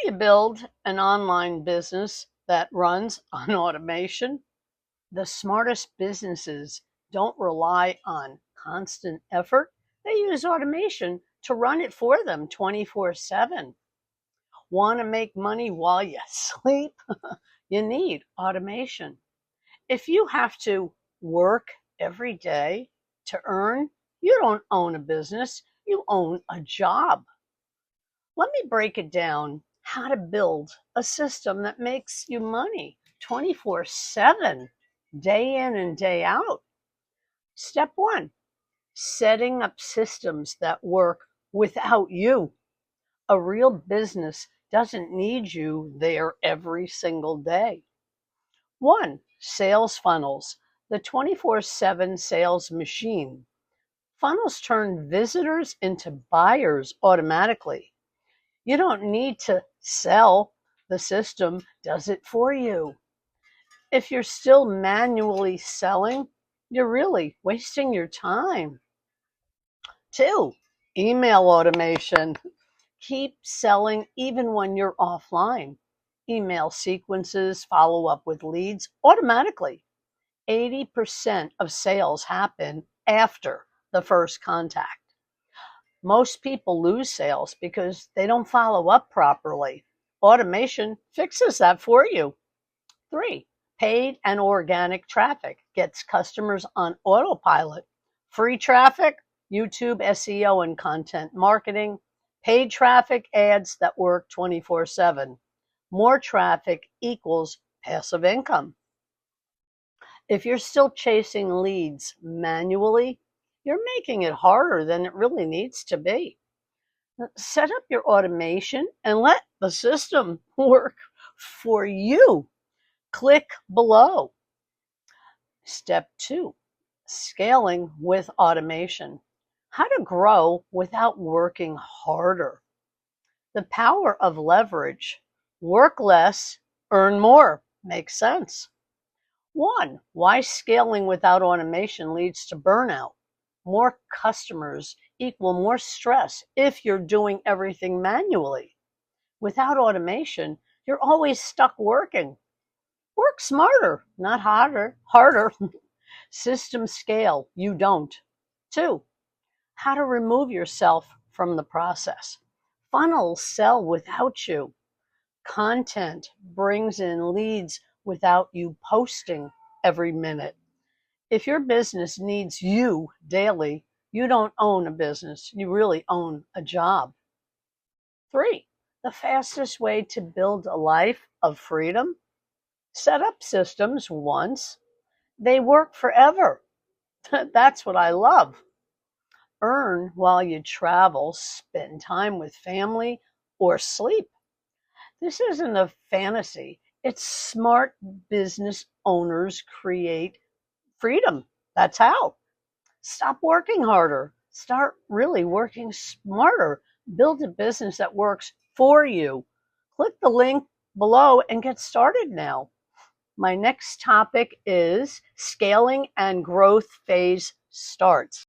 do you build an online business that runs on automation? The smartest businesses don't rely on constant effort. They use automation to run it for them 24/7. Want to make money while you sleep? You need automation. If you have to work every day to earn, you don't own a business, you own a job. Let me break it down how to build a system that makes you money 24/7, day in and day out. Step one, setting up systems that work without you. A real business doesn't need you there every single day. One, sales funnels, the 24/7 sales machine. Funnels turn visitors into buyers automatically. You don't need to sell, the system does it for you. If you're still manually selling, you're really wasting your time. Two, email automation. Keep selling even when you're offline. Email sequences follow up with leads automatically. 80% of sales happen after the first contact. Most people lose sales because they don't follow up properly. Automation fixes that for you. Three, paid and organic traffic gets customers on autopilot. Free traffic, YouTube SEO and content marketing. Paid traffic, ads that work 24/7. More traffic equals passive income. If you're still chasing leads manually, you're making it harder than it really needs to be. Set up your automation and let the system work for you. Click below. Step two, scaling with automation. How to grow without working harder. The power of leverage. Work less, earn more. Makes sense. One, why scaling without automation leads to burnout. More customers equal more stress if you're doing everything manually. Without automation, you're always stuck working. Work smarter, not harder. System scale, you don't. Two, how to remove yourself from the process. Funnels sell without you. Content brings in leads without you posting every minute. If your business needs you daily, you don't own a business. You really own a job. Three, the fastest way to build a life of freedom. Set up systems once. They work forever. That's what I love. Earn while you travel, spend time with family, or sleep. This isn't a fantasy. It's smart business owners create freedom. That's how. Stop working harder. Start really working smarter. Build a business that works for you. Click the link below and get started now. My next topic is scaling and growth phase starts.